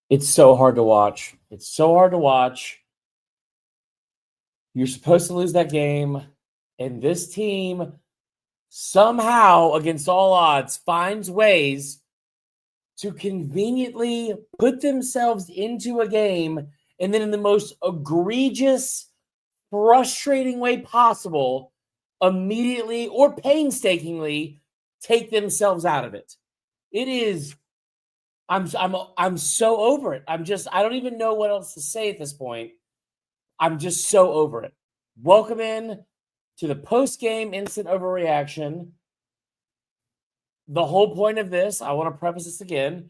It's so hard to watch. It's so hard to watch. You're supposed to lose that game, and this team somehow, against all odds, finds ways to conveniently put themselves into a game and then in the most egregious, frustrating way possible, immediately or painstakingly take themselves out of it. It is, I'm so over it. I don't even know what else to say at this point. I'm just so over it. Welcome in to the post-game instant overreaction. The whole point of this, I want to preface this again,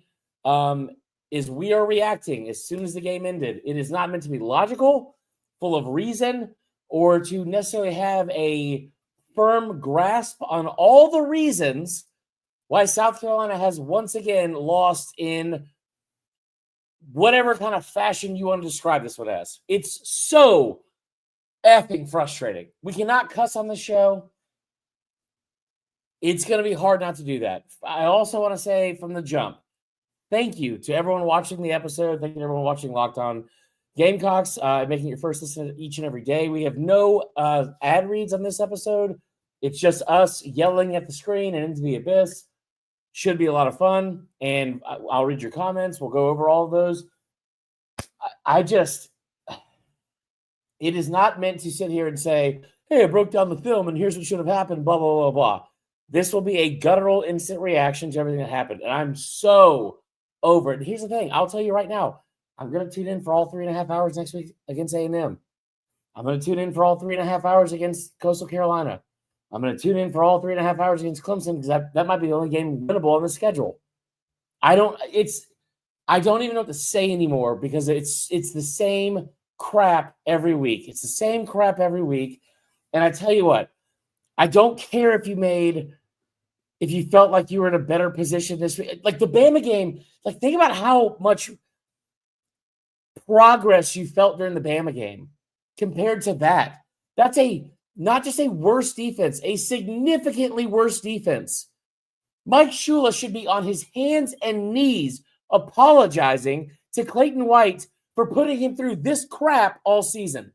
is we are reacting as soon as the game ended. It is not meant to be logical, full of reason, or to necessarily have a firm grasp on all the reasons why South Carolina has once again lost in whatever kind of fashion you want to describe this one as. It's so effing frustrating. We cannot cuss on the show. It's going to be hard not to do that. I also want to say from the jump, thank you to everyone watching the episode. Thank you to everyone watching Locked On Gamecocks, making your first listen each and every day. We have no ad reads on this episode. It's just us yelling at the screen and into the abyss. Should be a lot of fun, and I'll read your comments. We'll go over all of those. It is not meant to sit here and say, hey, I broke down the film, and here's what should have happened, blah, blah, blah, blah. This will be a guttural instant reaction to everything that happened, and I'm so over it. And here's the thing. I'll tell you right now, I'm going to tune in for all 3.5 hours next week against A&M. I'm going to tune in for all 3.5 hours against Coastal Carolina. I'm going to tune in for all 3.5 hours against Clemson because that might be the only game winnable on the schedule. I don't even know what to say anymore because it's the same crap every week. It's the same crap every week. And I tell you what, I don't care if you felt like you were in a better position this week. Like the Bama game, like think about how much progress you felt during the Bama game compared to that. That's not just a worse defense, a significantly worse defense. Mike Shula should be on his hands and knees apologizing to Clayton White for putting him through this crap all season.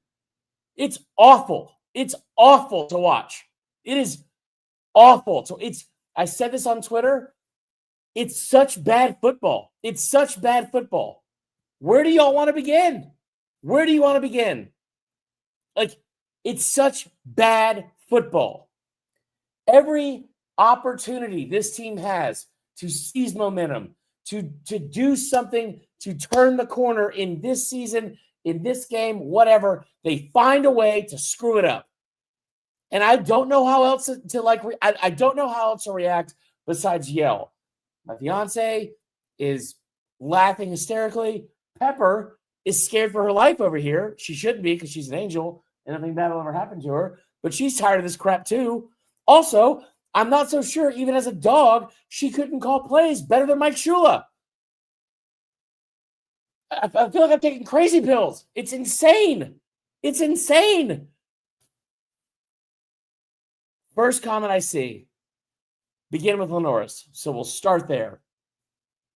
It's awful. It's awful to watch. It is awful. So I said this on Twitter. It's such bad football. It's such bad football. Where do y'all want to begin? Where do you want to begin? Like, it's such bad football. Every opportunity this team has to seize momentum, to do something, to turn the corner in this season, in this game, whatever, they find a way to screw it up. And I don't know how else I don't know how else to react besides yell. My fiance is laughing hysterically. Pepper is scared for her life over here. She shouldn't be because she's an angel and nothing bad will ever happen to her. But she's tired of this crap too. Also, I'm not so sure even as a dog, she couldn't call plays better than Mike Shula. I feel like I'm taking crazy pills. It's insane. It's insane. First comment I see, begin with LaNorris. So we'll start there.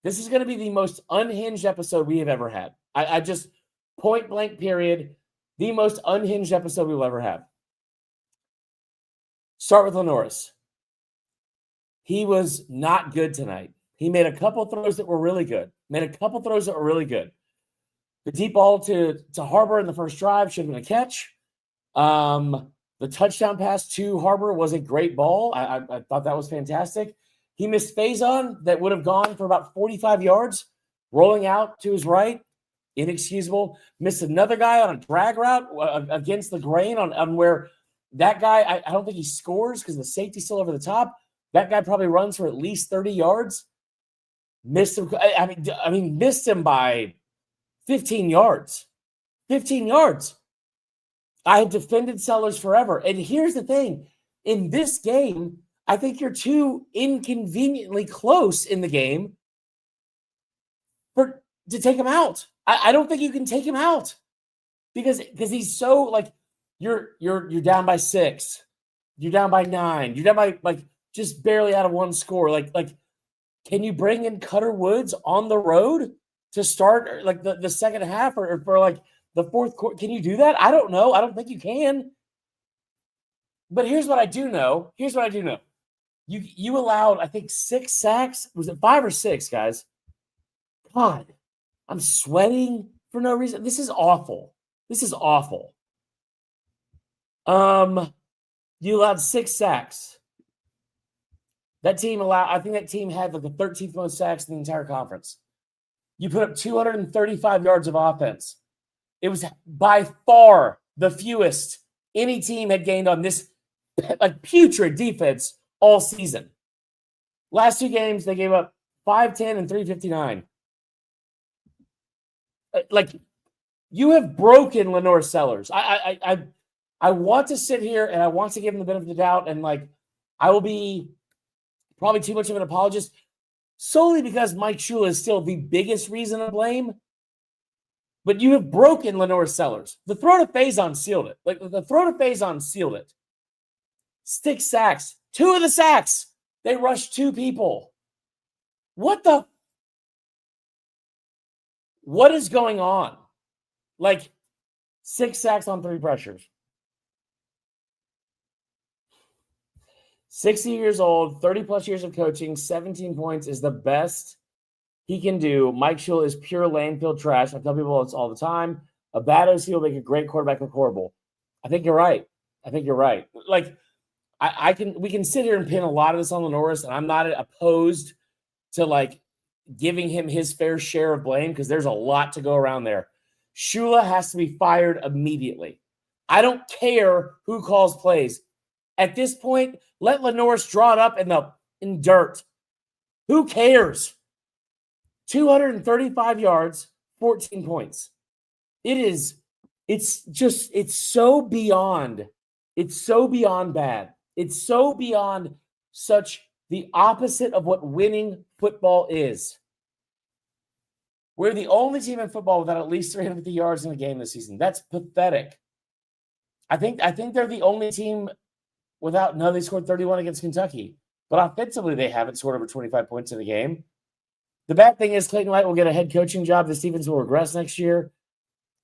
This is going to be the most unhinged episode we have ever had. I just, point blank period, the most unhinged episode we'll ever have. Start with LaNorris. He was not good tonight. He made a couple throws that were really good. The deep ball to Harbor in the first drive should have been a catch. The touchdown pass to Harbor was a great ball. I thought that was fantastic. He missed Faison that would have gone for about 45 yards, rolling out to his right. Inexcusable. Missed another guy on a drag route against the grain on where that guy, I don't think he scores because the safety's still over the top. That guy probably runs for at least 30 yards. Missed him. Missed him by 15 yards. 15 yards. I have defended Sellers forever. And here's the thing. In this game, I think you're too inconveniently close in the game to take him out. I don't think you can take him out because he's so like you're down by 6. You're down by 9. You're down by just barely out of one score. Like Can you bring in Cutter Woods on the road to start like the second half or for like the fourth quarter? Can you do that? I don't know. I don't think you can. But here's what I do know. You allowed, I think, 6 sacks. Was it 5 or 6, guys? God, I'm sweating for no reason. This is awful. You allowed 6 sacks. I think that team had like the 13th most sacks in the entire conference. You put up 235 yards of offense. It was by far the fewest any team had gained on this like putrid defense all season. Last 2 games, they gave up 510 and 359. Like, you have broken LaNorris Sellers. I want to sit here and I want to give him the benefit of the doubt, and like I will be probably too much of an apologist solely because Mike Shula is still the biggest reason to blame. But you have broken LaNorris Sellers. The throw to Faison sealed it. 6 sacks. 2 of the sacks, they rushed 2 people. What is going on? Like 6 sacks on 3 pressures. 60 years old, 30 plus years of coaching, 17 points is the best he can do. Mike Shula is pure landfill trash. I tell people this all the time. A bad OC will make a great quarterback look horrible. I think you're right. Like, we can sit here and pin a lot of this on LaNorris, and I'm not opposed to like giving him his fair share of blame because there's a lot to go around there. Shula has to be fired immediately. I don't care who calls plays. At this point, let LaNorris draw it up in dirt. Who cares? 235 yards, 14 points. It's so beyond bad. It's so beyond such the opposite of what winning football is. We're the only team in football without at least 350 yards in a game this season. That's pathetic. I think they're the only team without, no, they scored 31 against Kentucky. But offensively, they haven't scored over 25 points in a game. The bad thing is Clayton White will get a head coaching job. This defense will regress next year.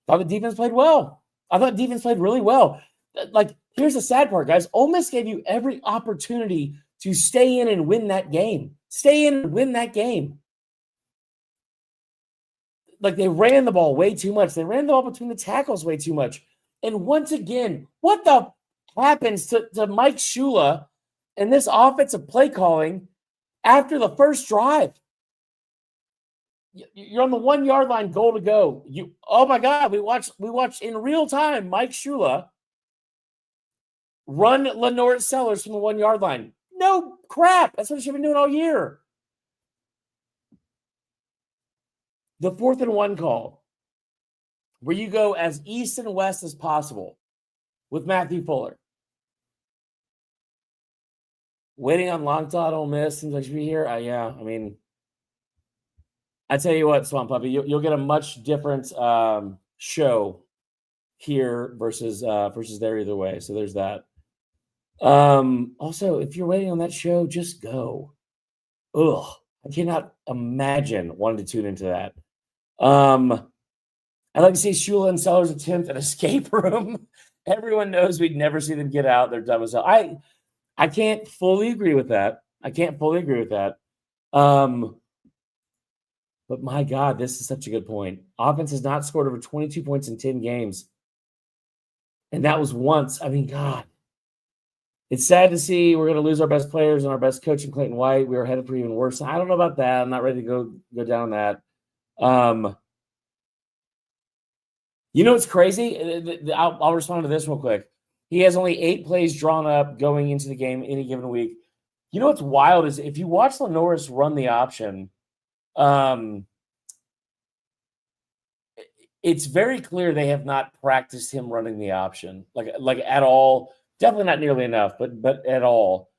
I thought the defense played well. I thought defense played really well. Like, here's the sad part, guys. Ole Miss gave you every opportunity to stay in and win that game. Like, they ran the ball way too much. They ran the ball between the tackles way too much. And once again, what the happens to Mike Shula and this offensive play calling after the first drive? You're on the 1 yard line, goal to go. Oh my God, we watched in real time Mike Shula run LaNorris Sellers from the 1 yard line. No crap. That's what he should have been doing all year. The 4th and 1 call, where you go as east and west as possible with Matthew Fuller. Waiting on long thought Ole Miss seems like should be here. Yeah, I mean, I tell you what, Swamp Puppy, you'll get a much different show here versus there either way. So there's that. Also, if you're waiting on that show, just go. Ugh, I cannot imagine wanting to tune into that. I'd like to see Shula and Sellers attempt an escape room. Everyone knows we'd never see them get out. They're dumb as hell. I can't fully agree with that. But my God, this is such a good point. Offense has not scored over 22 points in 10 games. And that was once. I mean, God. It's sad to see we're going to lose our best players and our best coach in Clayton White. We were headed for even worse. I don't know about that. I'm not ready to go down that. You know what's crazy? I'll respond to this real quick. He has only 8 plays drawn up going into the game any given week. You know what's wild is if you watch LaNorris run the option, it's very clear they have not practiced him running the option like at all. Definitely not nearly enough, but at all.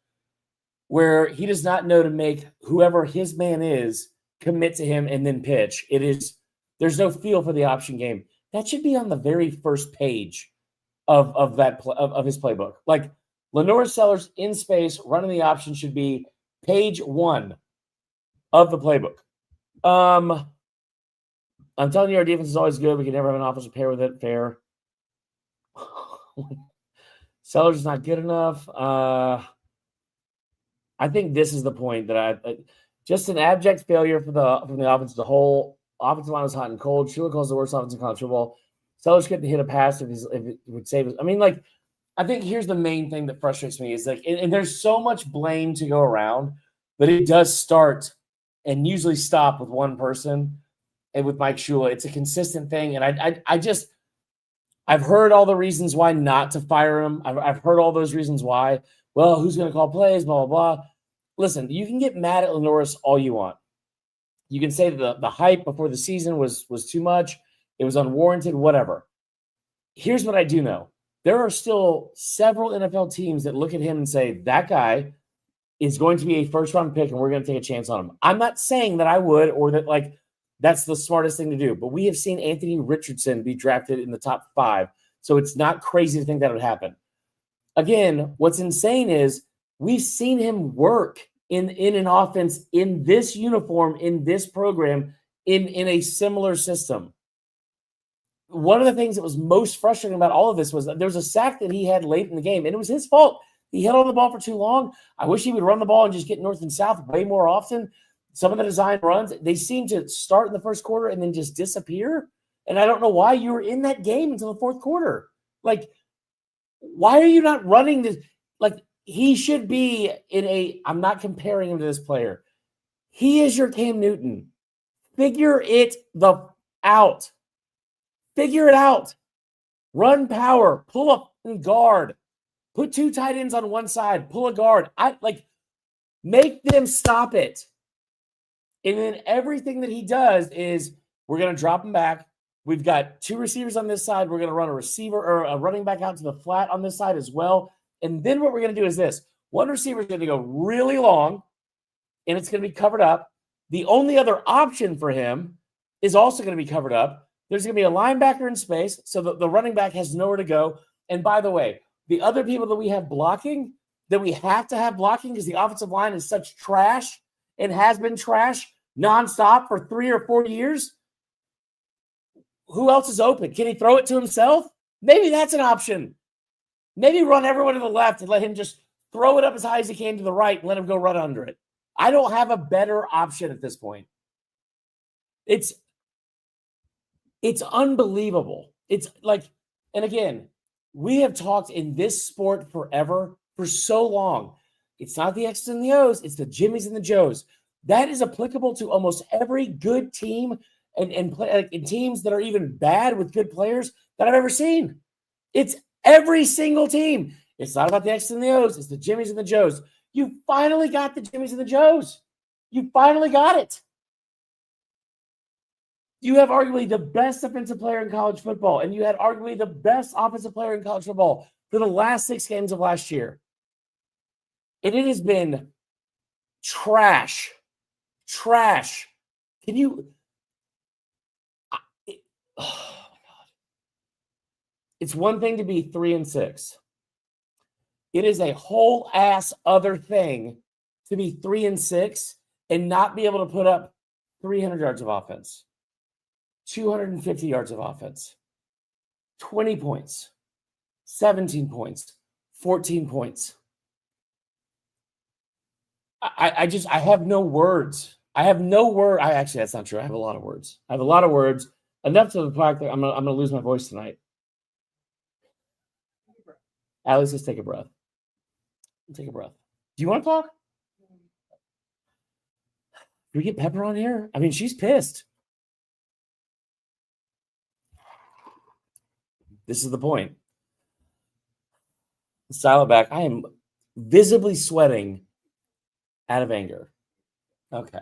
Where he does not know to make whoever his man is commit to him and then pitch. There's no feel for the option game. That should be on the very first page of his playbook. Like LaNorris Sellers in space running the option should be page 1. of the playbook. I'm telling you, our defense is always good. We can never have an offensive pair with it. Fair. Sellers is not good enough. I think this is the point that I just an abject failure from the offense as a whole. Offensive line was hot and cold. Shula calls the worst offense in college football. Sellers couldn't hit a pass if it would save us. I mean, like, I think here's the main thing that frustrates me is like, and there's so much blame to go around, but it does start and usually stop with one person. And with Mike Shula, it's a consistent thing. And I've heard all the reasons why not to fire him. I've heard all those reasons why. Well, who's going to call plays, blah, blah, blah. Listen, you can get mad at LaNorris all you want. You can say that the hype before the season was too much. It was unwarranted, whatever. Here's what I do know. There are still several NFL teams that look at him and say, that guy is going to be a first-round pick and we're going to take a chance on him. I'm not saying that I would or that, like, that's the smartest thing to do. But we have seen Anthony Richardson be drafted in the top 5. So it's not crazy to think that would happen. Again, what's insane is we've seen him work in an offense in this uniform, in this program, in a similar system. One of the things that was most frustrating about all of this was that there was a sack that he had late in the game, and it was his fault. He held on the ball for too long. I wish he would run the ball and just get north and south way more often. Some of the design runs, they seem to start in the first quarter and then just disappear. And I don't know why you were in that game until the fourth quarter. Like, why are you not running this? Like, he should be I'm not comparing him to this player. He is your Cam Newton. Figure it out. Figure it out. Run power. Pull up and guard. Put 2 tight ends on one side. Pull a guard. Make them stop it. And then everything that he does is we're going to drop him back. We've got 2 receivers on this side. We're going to run a receiver or a running back out to the flat on this side as well. And then what we're going to do is this. One receiver is going to go really long, and it's going to be covered up. The only other option for him is also going to be covered up. There's going to be a linebacker in space, so the running back has nowhere to go. And by the way, the other people that we have blocking, that we have to have blocking because the offensive line is such trash and has been trash nonstop for 3 or 4 years. Who else is open? Can he throw it to himself? Maybe that's an option. Maybe run everyone to the left and let him just throw it up as high as he can to the right and let him go run under it. I don't have a better option at this point. It's unbelievable. It's like, and again, we have talked in this sport forever, for so long. It's not the X's and the O's, it's the Jimmies and the Joes. That is applicable to almost every good team and teams that are even bad with good players that I've ever seen. It's every single team. It's not about the X's and the O's, it's the Jimmies and the Joes. You finally got the Jimmies and the Joes. You finally got it. You have arguably the best defensive player in college football, and you had arguably the best offensive player in college football for the last 6 games of last year. And it has been trash. Trash. Can you... Oh, my God. It's one thing to be 3-6. It is a whole ass other thing to be 3-6 and not be able to put up 300 yards of offense, 250 yards of offense, 20 points, 17 points, 14 points. I have no words. Actually, that's not true. I have a lot of words. Enough to the fact that I'm gonna lose my voice tonight. Alex, let's take a breath. Take a breath. Do you want to talk? Do we get Pepper on here? I mean, she's pissed. This is the point. Dial it back. I am visibly sweating out of anger. Okay.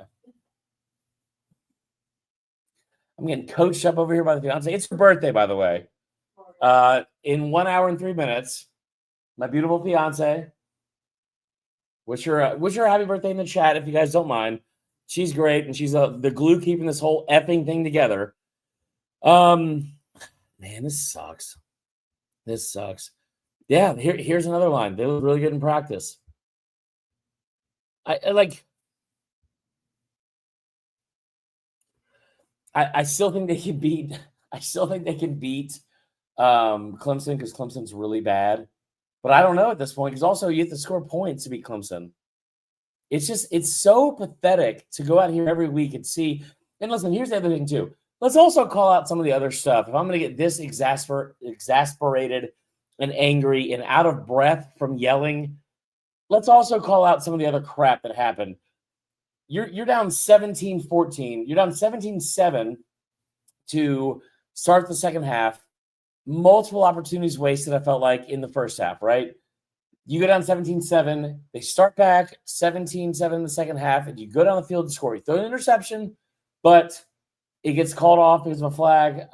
I'm getting coached up over here by the fiance. It's her birthday, by the way. In 1 hour and 3 minutes. My beautiful fiance. Wish her a happy birthday in the chat if you guys don't mind. She's great, and she's the glue keeping this whole effing thing together. Man, this sucks. Yeah, here's another line. They look really good in practice. I like. I still think they can beat. I still think they can beat Clemson because Clemson's really bad. But I don't know at this point because also you have to score points to beat Clemson. It's so pathetic to go out here every week and see. And listen, here's the other thing too. Let's also call out some of the other stuff. If I'm going to get this exasperated and angry and out of breath from yelling, let's also call out some of the other crap that happened. You're down 17-14. You're down 17-7 to start the second half. Multiple opportunities wasted, I felt like, in the first half, right? You go down 17-7. They start back 17-7 in the second half, and you go down the field to score. You throw an interception, but it gets called off because of a flag.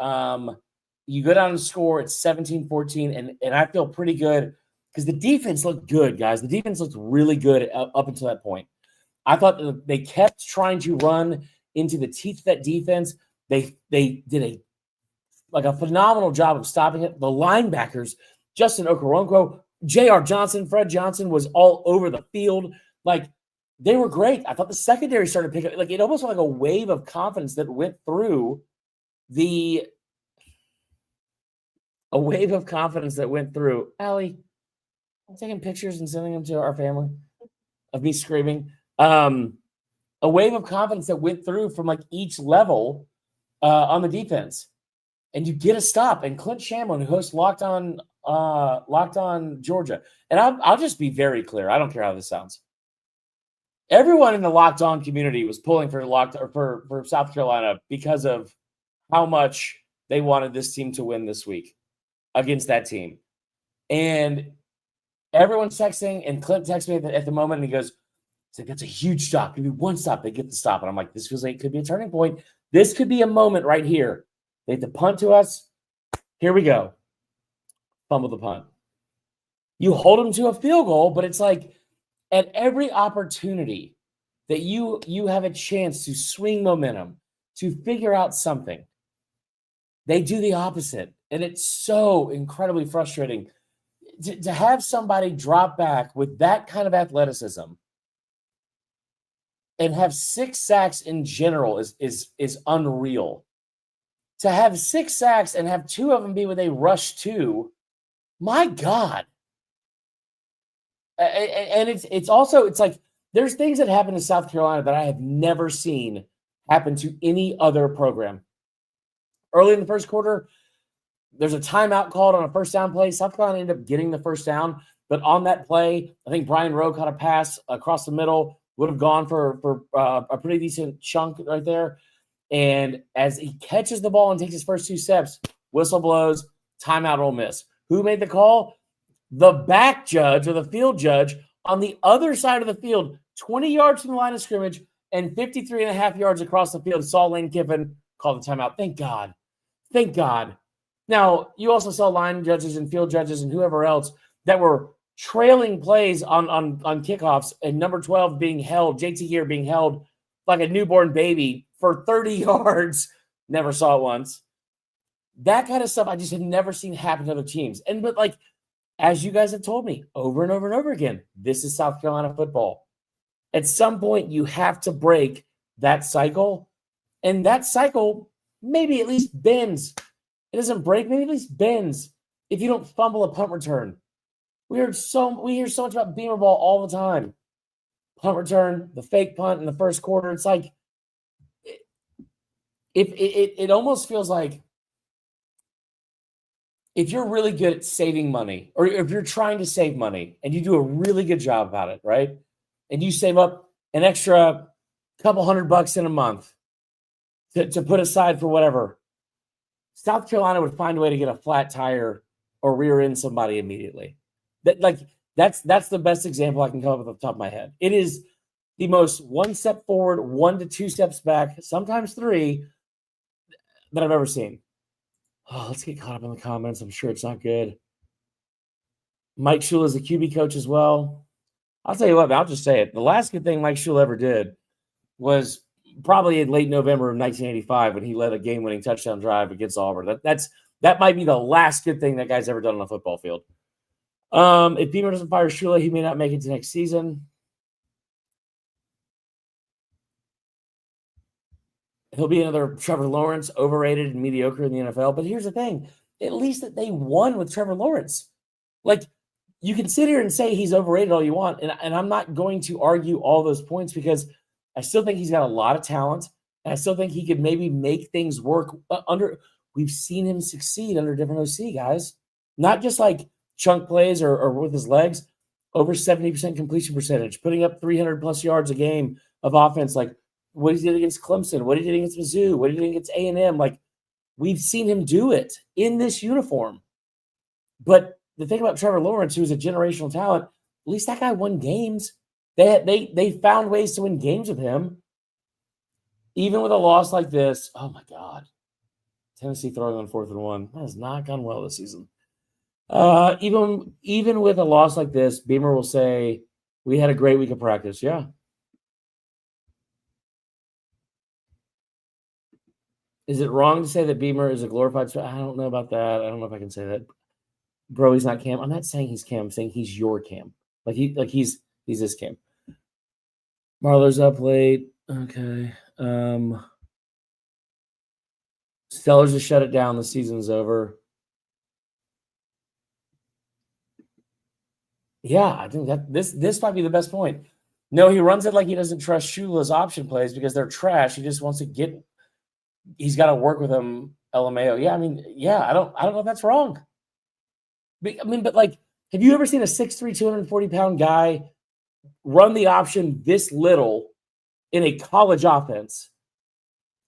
You go down and score. It's 17-14, and I feel pretty good because the defense looked good, guys. The defense looked really good up until that point. I thought that they kept trying to run into the teeth of that defense. They did a phenomenal job of stopping it. The linebackers, Justin Okoronkwo, J.R. Johnson, Fred Johnson was all over the field. Like, they were great. I thought the secondary started picking up. Like, it almost felt like a wave of confidence that went through Allie, I'm taking pictures and sending them to our family of me screaming. A wave of confidence that went through from like each level on the defense. And you get a stop. And Clint Shamlin, who hosts Locked On Georgia. And I'll just be very clear. I don't care how this sounds. Everyone in the Locked On community was pulling for South Carolina because of how much they wanted this team to win this week against that team. And everyone's texting, and Clint texts me at the moment, and he goes, that's a huge stop. Give me one stop. They get the stop. And I'm like, this feels like it could be a turning point. This could be a moment right here. They have to punt to us. Here we go. Fumble the punt. You hold them to a field goal, but it's like at every opportunity that you have a chance to swing momentum, to figure out something, they do the opposite. And it's so incredibly frustrating to have somebody drop back with that kind of athleticism and have 6 sacks in general is unreal. To have 6 sacks and have 2 of them be with a rush 2, my God. And it's like there's things that happen in South Carolina that I have never seen happen to any other program. Early in the first quarter, there's a timeout called on a first down play. South Carolina ended up getting the first down, but on that play, I think Brian Rowe caught a pass across the middle, would have gone for a pretty decent chunk right there. And as he catches the ball and takes his first 2 steps, whistle blows, timeout, Ole Miss. Who made the call? The back judge or the field judge on the other side of the field, 20 yards from the line of scrimmage and 53.5 yards across the field, saw Lane Kiffin call the timeout. Thank God. Thank God. Now, you also saw line judges and field judges and whoever else that were trailing plays on kickoffs, and number 12 being held, JT Gear being held like a newborn baby for 30 yards. Never saw it once. That kind of stuff I just have never seen happen to other teams. But like, as you guys have told me over and over and over again, this is South Carolina football. At some point, you have to break that cycle. And that cycle maybe at least bends. It doesn't break, maybe at least bends if you don't fumble a punt return. We hear so much about Beamer ball all the time. Punt return, the fake punt in the first quarter. It's like it almost feels like if you're really good at saving money, or if you're trying to save money and you do a really good job about it, right? And you save up an extra couple $100 in a month to put aside for whatever, South Carolina would find a way to get a flat tire or rear end somebody immediately. That's the best example I can come up with off the top of my head. It is the most 1 step forward, 1 to 2 steps back, sometimes 3 that I've ever seen. Oh, let's get caught up in the comments. I'm sure it's not good. Mike Shula is a QB coach as well. I'll tell you what, I'll just say it. The last good thing Mike Shula ever did was probably in late November of 1985 when he led a game-winning touchdown drive against Auburn. That might be the last good thing that guy's ever done on a football field. If Beamer doesn't fire Shula, he may not make it to next season. He'll be another Trevor Lawrence, overrated and mediocre in the NFL. But here's the thing. At least that they won with Trevor Lawrence. Like, you can sit here and say he's overrated all you want, and I'm not going to argue all those points because I still think he's got a lot of talent, and I still think he could maybe make things work under – we've seen him succeed under different OC, guys. Not just like chunk plays or with his legs, over 70% completion percentage, putting up 300-plus yards a game of offense, like what he did against Clemson, what he did against Mizzou, what he did against A&M. Like, we've seen him do it in this uniform. But the thing about Trevor Lawrence, who's a generational talent, at least that guy won games. They found ways to win games with him. Even with a loss like this, oh my God. Tennessee throwing on 4th and 1. That has not gone well this season. Even with a loss like this, Beamer will say, we had a great week of practice. Yeah. Is it wrong to say that Beamer is a glorified? I don't know about that. I don't know if I can say that. Bro, he's not Cam. I'm not saying he's Cam. I'm saying he's your Cam. He's this Cam. Marler's up late. Okay. Sellers just shut it down. The season's over. Yeah, I think that this might be the best point. No, he runs it like he doesn't trust Shula's option plays because they're trash. He just wants to get. He's got to work with him, LMAO. Yeah, I mean, yeah, I don't know if that's wrong. But like, have you ever seen a 6'3", 240-pound guy run the option this little in a college offense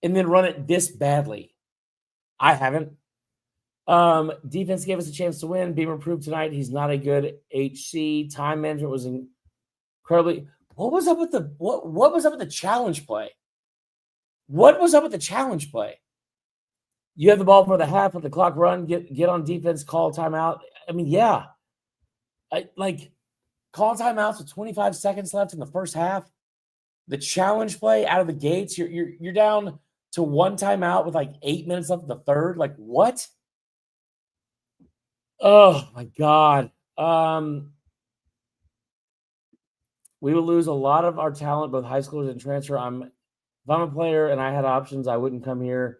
and then run it this badly? I haven't. Defense gave us a chance to win. Beamer proved tonight he's not a good HC. Time management was incredibly. What was up with the challenge play? What was up with the challenge play? You have the ball for the half of the clock run, get on defense, call timeout. I mean, yeah. Call timeouts with 25 seconds left in the first half. The challenge play out of the gates, you're down to one timeout with like 8 minutes left in the third. Like, what? Oh my God. We will lose a lot of our talent, both high schoolers and transfer. If I'm a player and I had options, I wouldn't come here.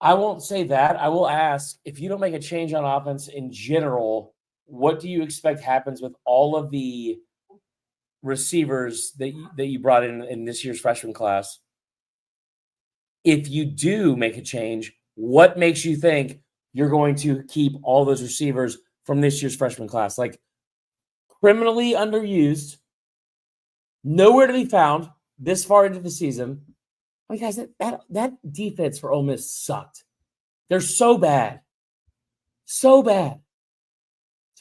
I won't say that. I will ask, if you don't make a change on offense in general, what do you expect happens with all of the receivers that you brought in this year's freshman class? If you do make a change, what makes you think you're going to keep all those receivers from this year's freshman class? Like, criminally underused, nowhere to be found this far into the season. I mean, guys, that defense for Ole Miss sucked. They're so bad. So bad.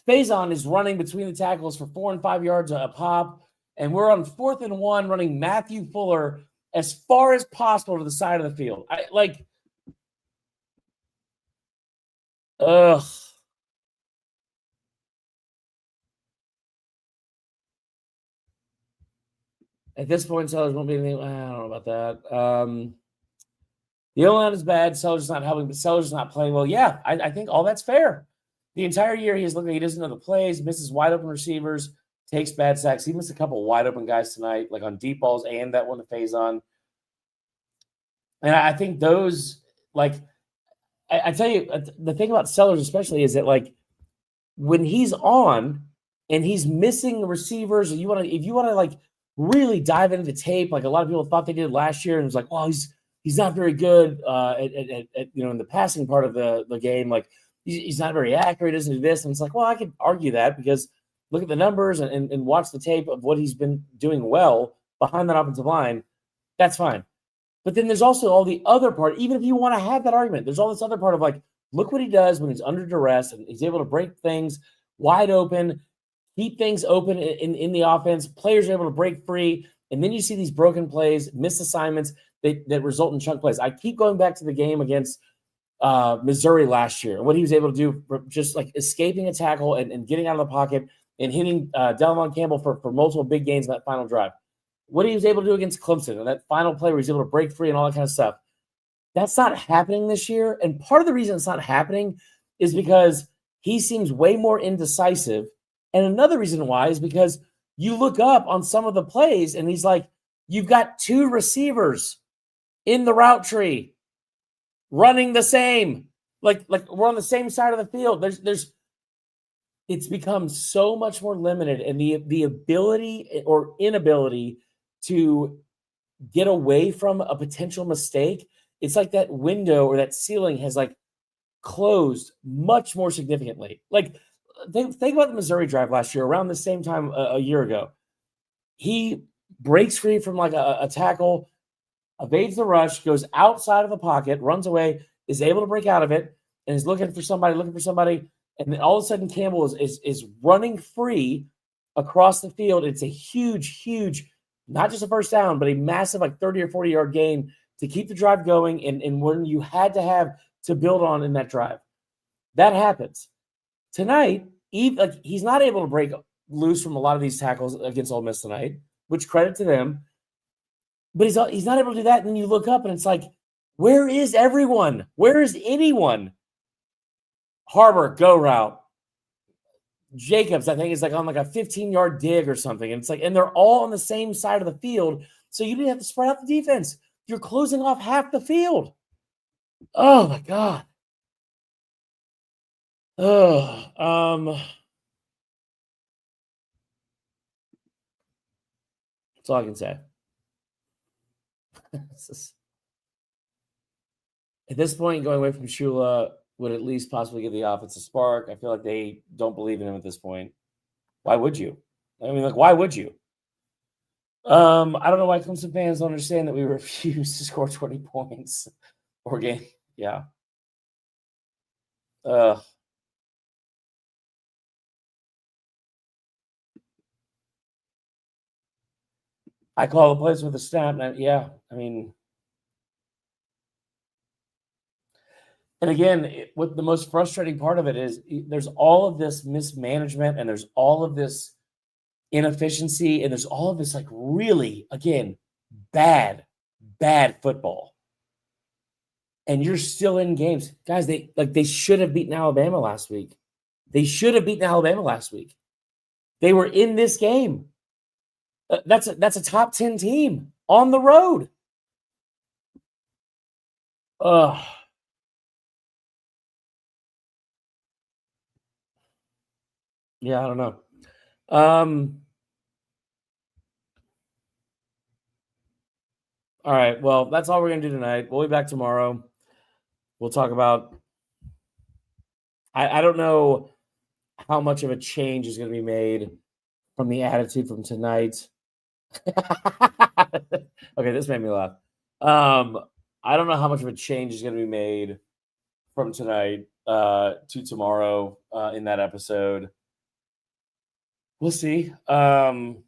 Faison is running between the tackles for 4 and 5 yards a pop, and we're on 4th and 1 running Matthew Fuller as far as possible to the side of the field. Ugh. At this point, Sellers won't be anything. I don't know about that. The O-line is bad. Sellers is not helping, but Sellers is not playing well. Yeah, I think all that's fair. The entire year, he's looking. He doesn't know the plays, misses wide open receivers, takes bad sacks. He missed a couple wide open guys tonight, like on deep balls and that one to Faison. And I think those, like, I tell you, the thing about Sellers especially is that, like, when he's on and he's missing the receivers, if you want to like really dive into the tape, like a lot of people thought they did last year, and it was like, well, he's not very good at in the passing part of the game. Like, he's not very accurate, doesn't do this. And it's like, well, I could argue that because look at the numbers and watch the tape of what he's been doing well behind that offensive line. That's fine. But then there's also all the other part, even if you want to have that argument, there's all this other part of like, look what he does when he's under duress and he's able to break things wide open, keep things open in the offense. Players are able to break free. And then you see these broken plays, missed assignments that result in chunk plays. I keep going back to the game against Missouri last year and what he was able to do, for just like escaping a tackle and getting out of the pocket and hitting Delmon Campbell for multiple big gains in that final drive. What he was able to do against Clemson and that final play where he's able to break free and all that kind of stuff. That's not happening this year. And part of the reason it's not happening is because he seems way more indecisive. And another reason why is because you look up on some of the plays and he's like, you've got 2 receivers. in the route tree, running the same. Like we're on the same side of the field. It's become so much more limited, and the ability or inability to get away from a potential mistake, it's like that window or that ceiling has like closed much more significantly. Like think about the Missouri drive last year, around the same time a year ago. He breaks free from like a tackle, evades the rush, goes outside of the pocket, runs away, is able to break out of it, and is looking for somebody, and then all of a sudden Campbell is running free across the field. It's a huge, not just a first down, but a massive like 30 or 40-yard gain to keep the drive going, and when you had to have to build on in that drive. That happens. Tonight, he's not able to break loose from a lot of these tackles against Ole Miss tonight, which credit to them. But he's not able to do that. And then you look up and it's like, where is everyone? Where is anyone? Harbor, go route. Jacobs, I think, is like on like a 15-yard dig or something. And it's like, and they're all on the same side of the field. So you didn't have to spread out the defense. You're closing off half the field. Oh my God. Oh, that's all I can say. At this point, going away from Shula would at least possibly give the offense a spark. I feel like they don't believe in him at this point. Why would you? I mean, like, why would you? I don't know why Clemson fans don't understand that we refuse to score 20 points or game. Yeah. I call the plays with a snap. Yeah, I mean, and again, what the most frustrating part of it is, there's all of this mismanagement, and there's all of this inefficiency, and there's all of this like really, again, bad football. And you're still in games. Guys, they should have beaten Alabama last week. They were in this game. That's a top 10 team on the road. Yeah, I don't know. All right. Well, that's all we're going to do tonight. We'll be back tomorrow. We'll talk about, I don't know how much of a change is going to be made from the attitude from tonight. Okay, this made me laugh. I don't know how much of a change is going to be made from tonight to tomorrow in that episode. We'll see. Hotty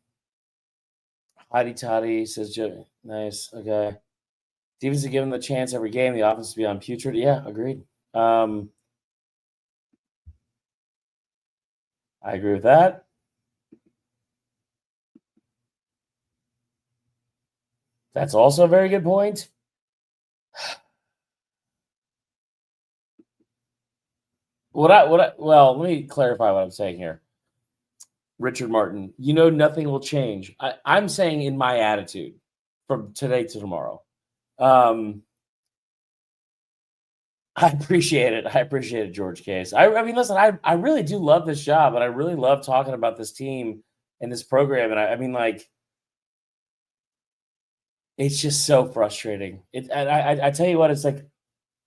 Toddy says, nice. Okay. Defense is given the chance every game. The offense to be on putrid. Yeah, agreed. I agree with that. That's also a very good point. Well, let me clarify what I'm saying here. Richard Martin, nothing will change. I'm saying in my attitude from today to tomorrow. I appreciate it. I appreciate it, George Case. I mean, listen, I really do love this job, and I really love talking about this team and this program. And I mean, like, it's just so frustrating. I tell you what, it's like,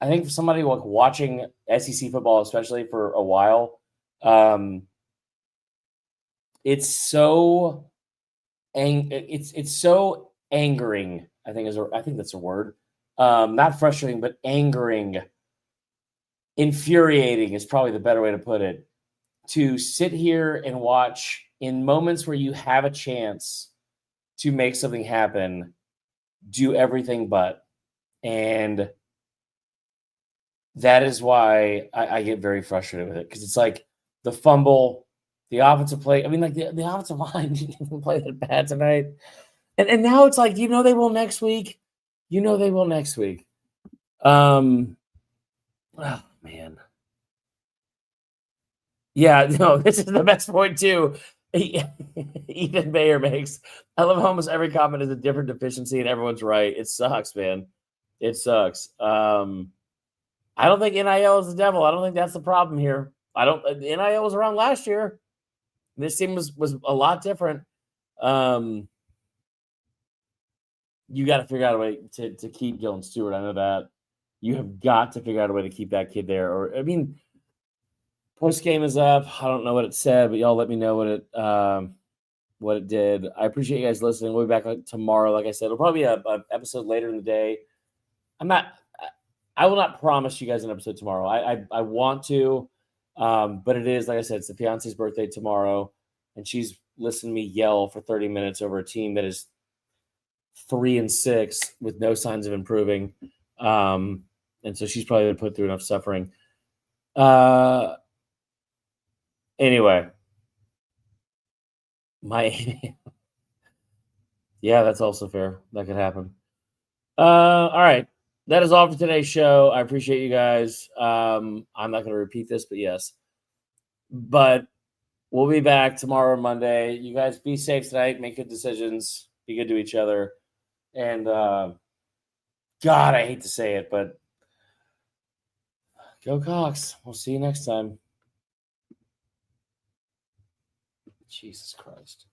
I think for somebody like watching SEC football, especially for a while, it's so angering. I think that's a word. Not frustrating, but angering. Infuriating is probably the better way to put it. To sit here and watch in moments where you have a chance to make something happen, do everything but. And that is why I get very frustrated with it, because it's like the fumble, the offensive play. I mean, like the offensive line didn't even play that bad tonight. And now it's like, they will next week. Oh, man. Yeah, no, this is the best point, too. Ethan Bayer makes. I love how almost every comment is a different deficiency, and everyone's right. It sucks, man. It sucks. I don't think NIL is the devil. I don't think that's the problem here. NIL was around last year. This team was a lot different. You got to figure out a way to keep Dylan Stewart. I know that. You have got to figure out a way to keep that kid there. Or, I mean, post game is up. I don't know what it said, but y'all let me know what it did. I appreciate you guys listening. We'll be back tomorrow. Like I said, it'll probably be an episode later in the day. I will not promise you guys an episode tomorrow. I want to, but it is, like I said, it's the fiance's birthday tomorrow, and she's listening to me yell for 30 minutes over a team that is 3-6 with no signs of improving. And so she's probably been put through enough suffering. Anyway, yeah, that's also fair. That could happen. All right. That is all for today's show. I appreciate you guys. I'm not going to repeat this, but yes. But we'll be back tomorrow, Monday. You guys be safe tonight. Make good decisions. Be good to each other. And God, I hate to say it, but go Cox. We'll see you next time. Jesus Christ.